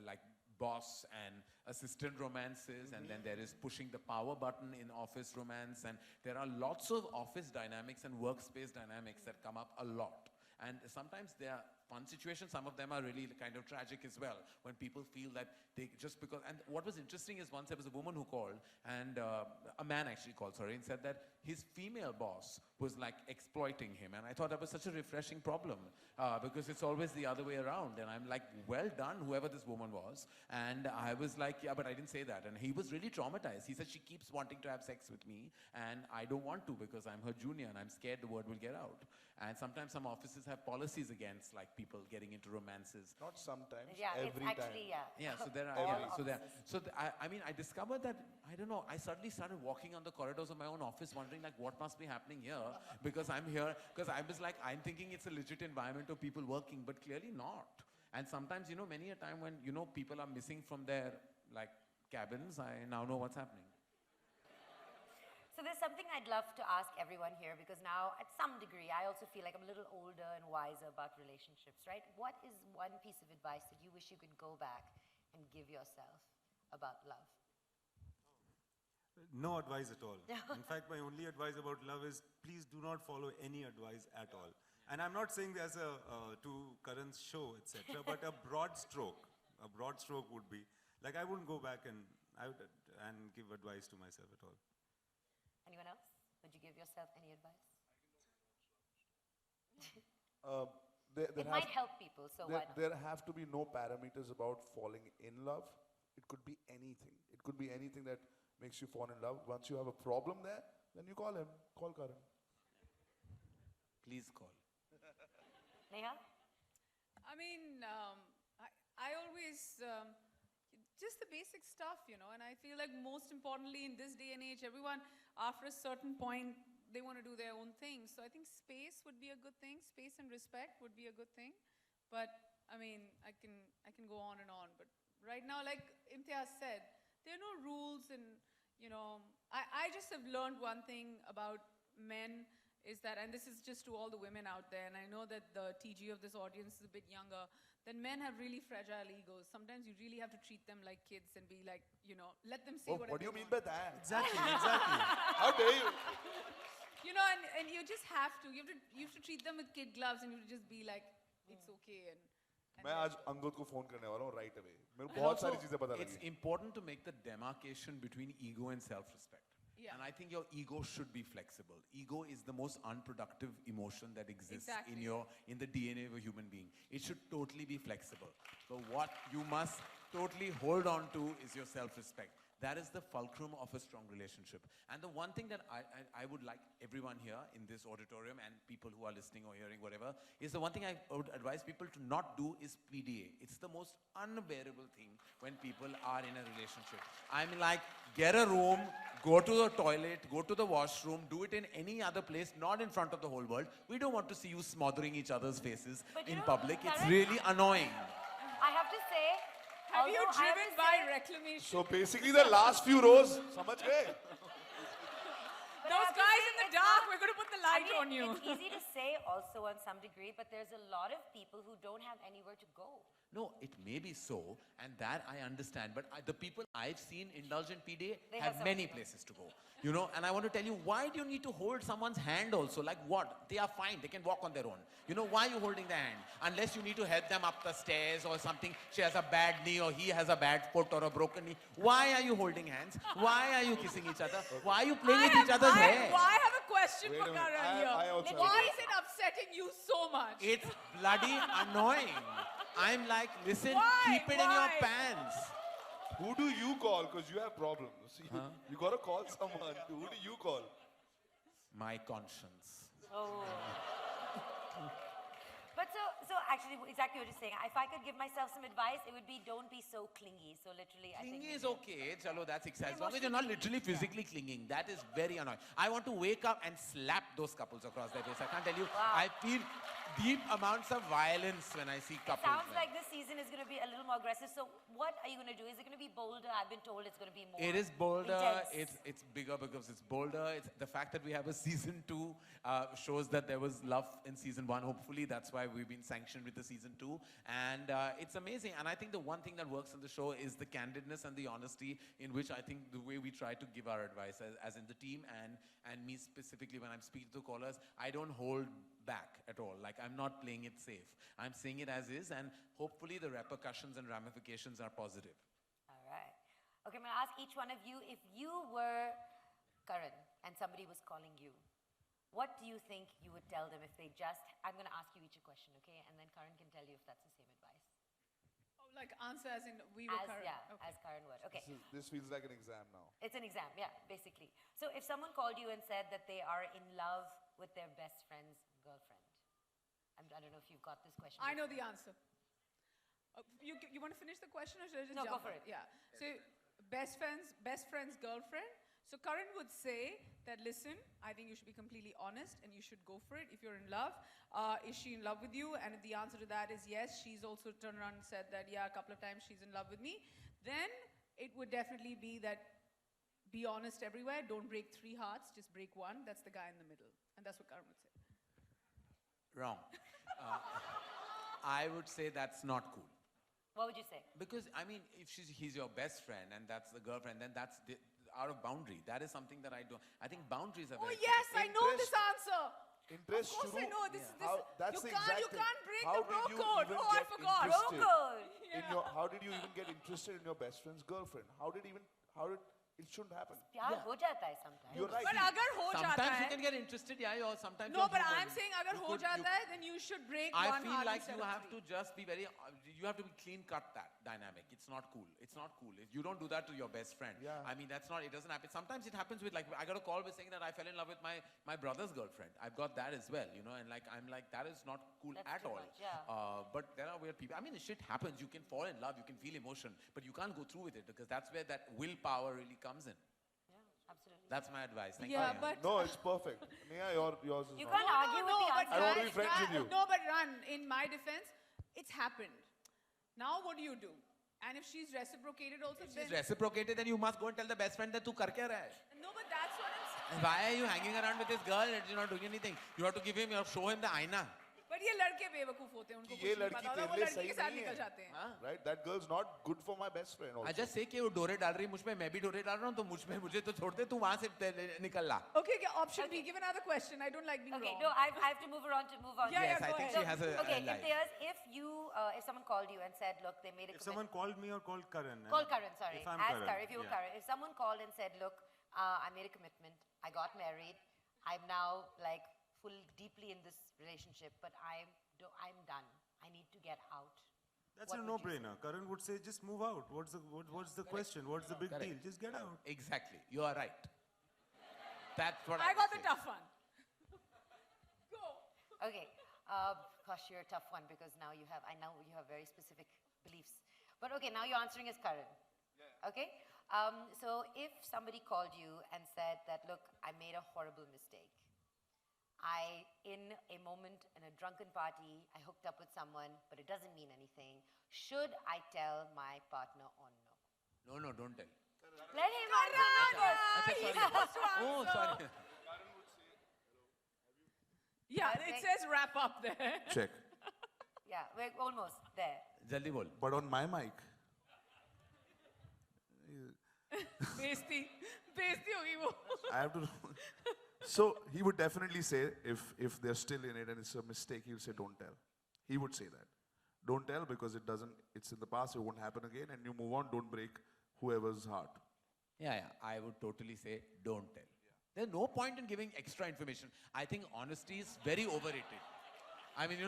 like boss and assistant romances, and then there is pushing the power button in office romance, and there are lots of office dynamics and workspace dynamics that come up a lot. And sometimes they are fun situations. Some of them are really kind of tragic as well, when people feel that they just because. And what was interesting is once there was a woman who called, and a man actually called, sorry, and said that his female boss was like exploiting him. And I thought that was such a refreshing problem, because it's always the other way around. And I'm like, well done, whoever this woman was. And I was like, yeah, but I didn't say that. And he was really traumatized. He said, she keeps wanting to have sex with me, and I don't want to because I'm her junior, and I'm scared the word will get out. And sometimes some offices have policies against like people getting into romances. Not sometimes. Yeah, every it's actually, time. yeah. Yeah, so there are. All Yeah, so there. offices. I mean, I discovered that I don't know. I suddenly started walking on the corridors of my own office, wondering like what must be happening here, because I'm here. Because I was like, I'm thinking it's a legit environment of people working, but clearly not. And sometimes, many a time when people are missing from their like cabins, I now know what's happening. So there's something I'd love to ask everyone here, because now, at some degree, I also feel like I'm a little older and wiser about relationships, right? What is one piece of advice that you wish you could go back and give yourself about love? No advice at all. In fact, my only advice about love is please do not follow any advice at all. And I'm not saying there's to Karan's show, etc., but a broad stroke would be, like I wouldn't go back and give advice to myself at all. Anyone else? Would you give yourself any advice? It might help people, so why not? There have to be no parameters about falling in love. It could be anything. It could be anything that makes you fall in love. Once you have a problem there, then you call him. Call Karan. Please call. Neha? I mean, I always, just the basic stuff, and I feel like most importantly in this day and age, everyone, after a certain point, they want to do their own thing. So I think space would be a good thing. Space and respect would be a good thing. But, I mean, I can go on and on. But right now, like Imtiaz said, there are no rules, and, I just have learned one thing about men is that, and this is just to all the women out there, and I know that the TG of this audience is a bit younger, that men have really fragile egos. Sometimes you really have to treat them like kids and be like, let them say whatever What do you mean want. by that? Exactly. How dare you? And you just have to. You have to treat them with kid gloves, and you just be like, it's okay. And मैं आज अंगद को phone करने वाला हूँ right away. मेरे को बहुत सारी चीजें पता It's लगी. important to make the demarcation between ego and self-respect. Yeah. And I think your ego should be flexible. Ego is the most unproductive emotion that exists Exactly. in the DNA of a human being. It should totally be flexible. So what you must totally hold on to is your self-respect. That is the fulcrum of a strong relationship. And the one thing that I would like everyone here in this auditorium and people who are listening or hearing whatever, is the one thing I would advise people to not do is PDA. It's the most unbearable thing when people are in a relationship. I'm like, get a room, go to the toilet, go to the washroom, do it in any other place, not in front of the whole world. We don't want to see you smothering each other's faces But in you know, public. It's Karan, really annoying. I have to say, have you although I have driven to by say- reclamation? So basically the last few rows, समझ गए? but I Those have to guys say in the it's dark, not- we're going to put the I light mean, on you. It's easy to say also on some degree, but there's a lot of people who don't have anywhere to go. No, it may be so, and that I understand. But the people I've seen indulge in PDA They have have many somewhere to go. places to go. And I want to tell you, why do you need to hold someone's hand also? Like what? They are fine. They can walk on their own. Why are you holding the hand? Unless you need to help them up the stairs or something. She has a bad knee or he has a bad foot or a broken knee. Why are you holding hands? Why are you kissing each other? Why are you playing with each other's hair? I have a question Wait for a minute. Karan here. I also have a Why question. is it upsetting you so much? It's bloody annoying. I'm like, listen, Why? keep it in your Why? pants. Who do you call? Because you have problems. See, you gotta call someone. Who do you call? My conscience. Oh. But so actually, exactly what you're saying. If I could give myself some advice, it would be don't be so clingy. So literally, I think. Clingy is okay. Chalo, that's exciting. As long as you're not literally physically clinging, that is very annoying. I want to wake up and slap those couples across their face. I can't tell you. Wow. I feel deep amounts of violence when I see couples. Sounds like this season is going to be a little more aggressive. So what are you going to do? Is it going to be bolder? I've been told it's going to be more. It is bolder. Intense. It's bigger because it's bolder. It's the fact that we have a season 2 shows that there was love in season 1. Hopefully, that's why we've been sanctioned with the season 2, and it's amazing. And I think the one thing that works on the show is the candidness and the honesty in which I think the way we try to give our advice, as in the team and me specifically when I'm speaking to callers, I don't hold back at all. Like, I'm not playing it safe. I'm saying it as is, and hopefully the repercussions and ramifications are positive. All right. Okay, I'm going to ask each one of you, if you were Karan and somebody was calling you, what do you think you would tell them if they just, I'm going to ask you each a question, okay? And then Karan can tell you if that's the same advice. Oh, like answer as in we were Karan. Yeah, Okay. as Karan would. Okay. This feels like an exam now. It's an exam, yeah, basically. So if someone called you and said that they are in love with their best friend's girlfriend, I don't know if you've got this question. I know the answer. You want to finish the question or should I just No, jump go for in? it. Yeah. So best friend's girlfriend. So Karan would say that, listen, I think you should be completely honest and you should go for it if you're in love. Is she in love with you? And if the answer to that is yes, she's also turned around and said that, yeah, a couple of times she's in love with me, then it would definitely be that be honest everywhere. Don't break 3 hearts, just break 1. That's the guy in the middle. And that's what Karan would say. Wrong. I would say that's not cool. What would you say? Because, I mean, if he's your best friend and that's the girlfriend, then that's out of boundary. That is something that I don't. I think boundaries are Oh very yes, I know Interest- this answer. Interest Of course I shuru- know this. That's You the can't exact thing. break How the bro did you code. even Oh, I get forgot. interested Bro code. How did you even get interested in your best friend's girlfriend? It shouldn't happen. प्यार हो जाता है sometimes. You're right. But अगर हो जाता Sometimes you है, can get interested, yeah, or sometimes no, you but don't. I'm saying अगर हो जाता है, then you should break I 1 feel heart like instead you of have 3. to just be very, you have to be clean cut that dynamic. It's not cool. It's not cool. If you don't do that to your best friend. Yeah. I mean, it doesn't happen. Sometimes it happens with, like, I got a call with saying that I fell in love with my brother's girlfriend. I've got that as well, you know, and like, I'm like, that is not cool That's at too all. much, yeah. But there are weird people. I mean, shit happens. You can fall in love, you can feel emotion, but you can't go through with it because that's where that willpower really comes in. Yeah, absolutely. That's my advice. Thank Yeah, you. but No, it's perfect. Neha, yours is You wrong. can't argue with the but answer. I want to be guys, friends with you. No, but Ran, in my defense, it's happened. Now what do? And if she's reciprocated also, If then... she's reciprocated, then you must go and tell the best friend that tu kar kya raha hai? No, but that's what I'm saying. And why are you hanging around with this girl and you're not doing anything? You have to give him, you have to show him the aina. But ये लड़के बेवकूफ होते हैं, उनको कि ये कुछ नहीं लड़की पता होता, वो तेरे लिए लड़की सही के साथ नहीं निकल है। जाते हैं। Right? That girl's not good for my best friend also. I just say कि वो डोरे डाल रही है मुझ पे, मैं भी डोरे डाल रहा हूँ, तो मुझे तो छोड़ दे, तू वहाँ से निकल ला. Okay, option B. Give another question. I don't like being Okay, wrong. no, I have to move on. Yeah, Yes, yeah, I go think ahead. she has a Okay, life. Imtiaz, if someone called you and said, look, they made a If someone commitment. called me or called Karan. Call Karan, sorry. If I'm As Karan, Karan, if you were yeah. Karan. If someone called and said, look, I made a commitment, I got married, I'm now like deeply in this relationship, but I'm done. I need to get out. That's What a would you say? no-brainer. Karan would say, just move out. What's the question? What's the big Correct. deal? Just get out. Exactly. You are right. That's what I would got the say. tough one. Go. Okay. Gosh, you're a tough one because now you have very specific beliefs. But okay, now you're answering as Karan. Okay? So if somebody called you and said that, look, I made a horrible mistake. In a moment, in a drunken party, I hooked up with someone, but it doesn't mean anything. Should I tell my partner or no? No, don't tell. Let him answer first. He's supposed to Oh, answer. sorry. Yeah, it says wrap up there. Check. Yeah, we're almost there. Jaldi bol. But on my mic, बेइज्जती होगी वो. I have to. So he would definitely say, if they're still in it and it's a mistake, he'll say, don't tell. He would say that. Don't tell because it's in the past, it won't happen again, and you move on, don't break whoever's heart. Yeah, I would totally say don't tell. There's no point in giving extra information. I think honesty is very overrated. I mean,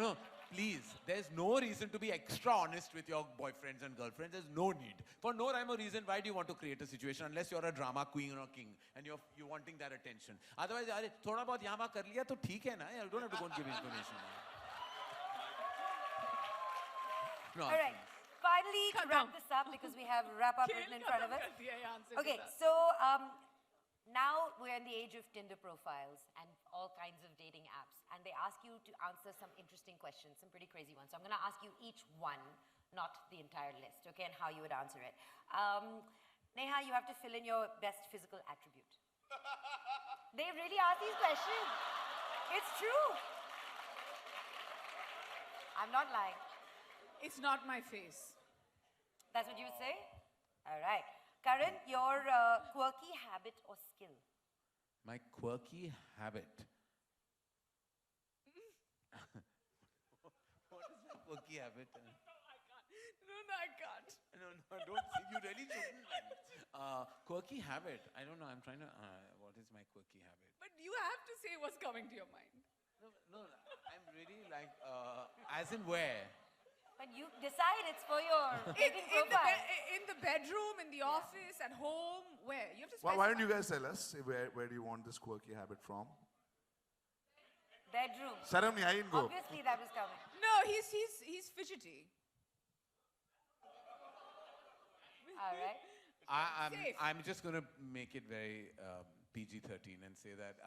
please, there's no reason to be extra honest with your boyfriends and girlfriends. There's no need. For no rhyme or reason, why do you want to create a situation unless you're a drama queen or king and you're wanting that attention? Otherwise, thoda bahut yahan wahan kar liya to theek hai na. You don't have to go and give information. No. All right. Finally, to wrap this up, because we have wrap up written in front of us. Okay, so now we're in the age of Tinder profiles and all kinds of dating apps. And they ask you to answer some interesting questions, some pretty crazy ones. So I'm going to ask you each one, not the entire list, okay, and how you would answer it. Neha, you have to fill in your best physical attribute. They really ask these questions. It's true. I'm not lying. It's not my face. That's what you would say? All right. Karan, your quirky habit or skill? My quirky habit. What is my quirky habit? No, I can't. No, don't. You really shouldn't. Quirky habit. I don't know. I'm trying to. What is my quirky habit? But you have to say what's coming to your mind. No. I'm really like. As in where? When you decide it's for your dating profile. In the bedroom, in the office, at home, where? You have to Why specify. don't you guys tell us where do you want this quirky habit from? Bedroom. Saramni, I didn't go. Obviously that was coming. No, he's fidgety. All right. I'm just going to make it very PG-13 and say that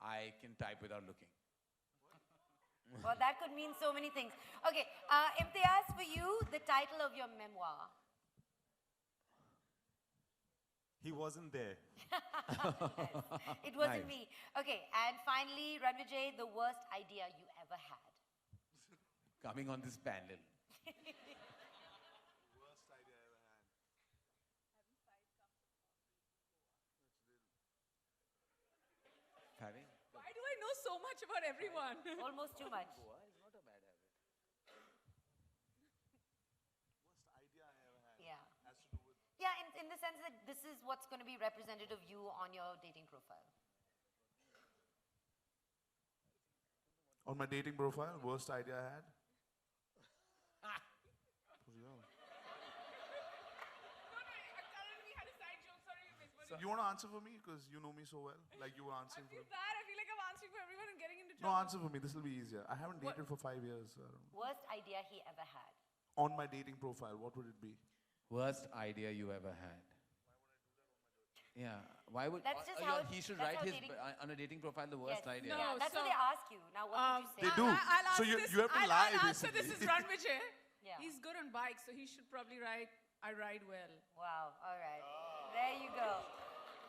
I can type without looking. Well, that could mean so many things. Okay, Imtiaz, for you, the title of your memoir. He wasn't there. It wasn't Nice. me. Okay, and finally, Rannvijay, the worst idea you ever had. Coming on this panel. Worst idea I ever had. Having? Why do I know so much about everyone? Almost too much. It's not a bad habit. Worst idea I ever had. Yeah. Has to do with. Yeah, in the sense that this is what's going to be representative of you on your dating profile. On my dating profile, worst idea I had. You want to answer for me because you know me so well, like you were answering for. bad. I feel like I'm answering for everyone and getting into No, answer for me. This will be easier. I haven't dated for 5 years. So I don't know. Worst idea he ever had. On my dating profile, what would it be? Worst idea you ever had? Yeah. Why would? That's just how he should that's write how his dating- on a dating profile the worst Yes. idea. No. Yeah, that's what so, they ask you. Now, what would you say? They do. I'll So answer you- this. you have to lie, I'll answer this basically. is Rannvijay. Yeah. He's good on bikes, so he should probably write, I ride well. Wow, all right. There you go.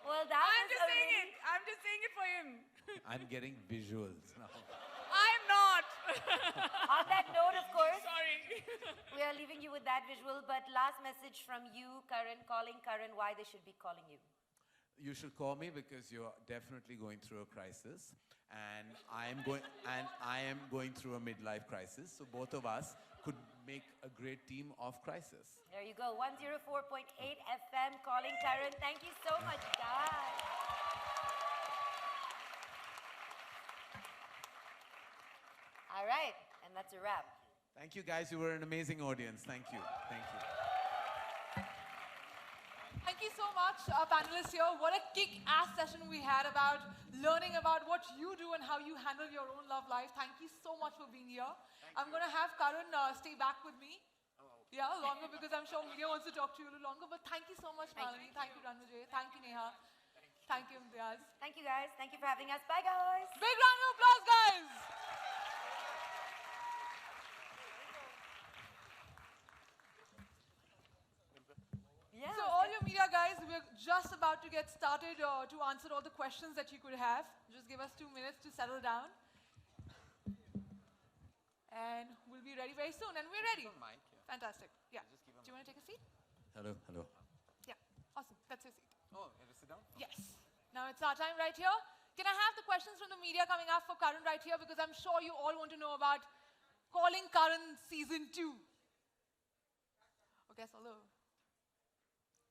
Well, that I'm was just a saying really- it. I'm just saying it for him. I'm getting visuals now. I'm not. On that note, of course, Sorry. we are leaving you with that visual. But last message from you, Karan, calling Karan, why they should be calling you. You should call me because you're definitely going through a crisis, and I am going through a midlife crisis. So both of us could make a great team of crisis. There you go, 104.8 FM, calling Karan. Thank you so much, guys. All right, and that's a wrap. Thank you, guys. You were an amazing audience. Thank you. Thank you. Thank you so much, panelists here. What a kick-ass session we had about learning about what you do and how you handle your own love life. Thank you so much for being here. I'm going to have Karan stay back with me. Yeah, longer because I'm sure media wants to talk to you a little longer. But thank you so much, Malini. Thank you, Rannvijay. Thank you, Neha. Thank you, Imtiaz. Thank you, guys. Thank you for having us. Bye, guys. Big round of applause, guys. Yeah. So all your media guys, we're just about to get started to answer all the questions that you could have. Just give us 2 minutes to settle down. And we'll be ready very soon. And we're ready. Mic, yeah. Fantastic. Yeah. Just give Do you want to take a seat? Hello. Yeah. Awesome. That's your seat. Oh, you have to sit down? Yes. Now it's our time right here. Can I have the questions from the media coming up for Karan right here? Because I'm sure you all want to know about Calling Karan Season 2. Okay, hello.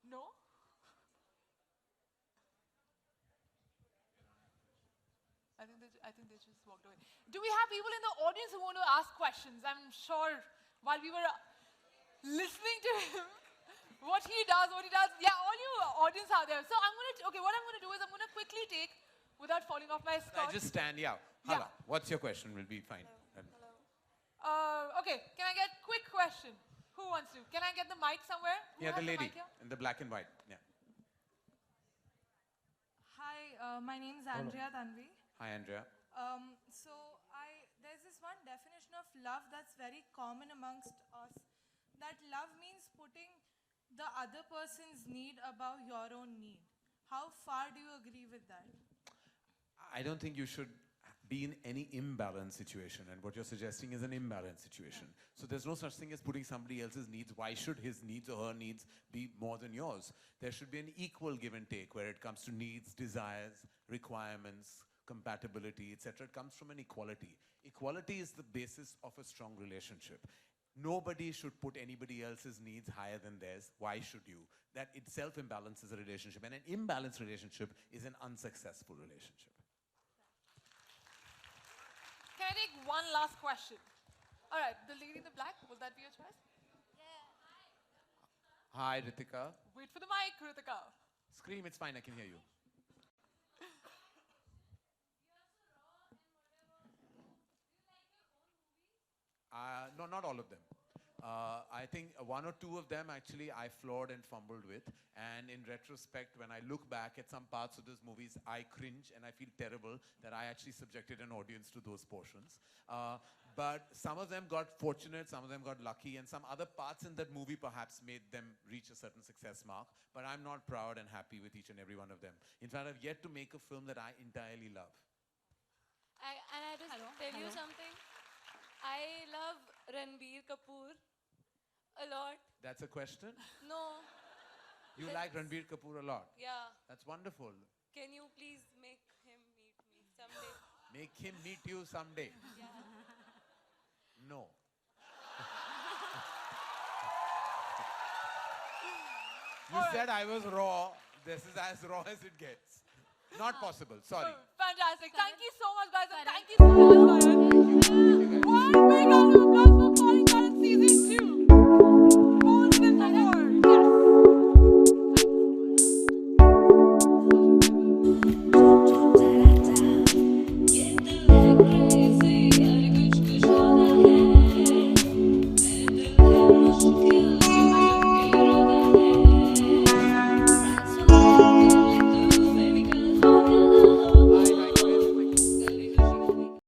No? I think they just walked away. Do we have people in the audience who want to ask questions? I'm sure while we were listening to him, what he does. Yeah, all you audience are there. So what I'm going to do is I'm going to quickly take, without falling off my Can I skirt. just stand? Yeah. Yeah. Hala, what's your question? Will be fine. Okay, can I get quick question? Who wants to? Can I get the mic somewhere? Who Yeah, has the lady mic here? in the black and white. Yeah. Hi, my name is Andrea Tanvi. Hi, Andrea. So there's this one definition of love that's very common amongst us. That love means putting the other person's need above your own need. How far do you agree with that? I don't think you should be in any imbalance situation, and what you're suggesting is an imbalance situation. So there's no such thing as putting somebody else's needs. Why should his needs or her needs be more than yours? There should be an equal give and take where it comes to needs, desires, requirements, compatibility, etc. It comes from an equality. Equality is the basis of a strong relationship. Nobody should put anybody else's needs higher than theirs. Why should you? That itself imbalances a relationship, and an imbalanced relationship is an unsuccessful relationship. Can I take one last question? All right, the lady in the black, will that be your choice? Hi, Ritika. Wait for the mic, Ritika. Scream, it's fine, I can hear you. No, not all of them. I think one or two of them actually I floored and fumbled with. And in retrospect, when I look back at some parts of those movies, I cringe and I feel terrible that I actually subjected an audience to those portions. But some of them got fortunate, some of them got lucky, and some other parts in that movie perhaps made them reach a certain success mark. But I'm not proud and happy with each and every one of them. In fact, I've yet to make a film that I entirely love. I just tell you something. I love Rannvijay Kapoor a lot. That's a question? No. You like Rannvijay Kapoor a lot? Yeah. That's wonderful. Can you please make him meet me someday? Make him meet you someday. Yeah. No. You said I was raw. This is as raw as it gets. Not possible. Sorry. Fantastic. Thank you so much, guys. And thank you so much, Karan. One big round of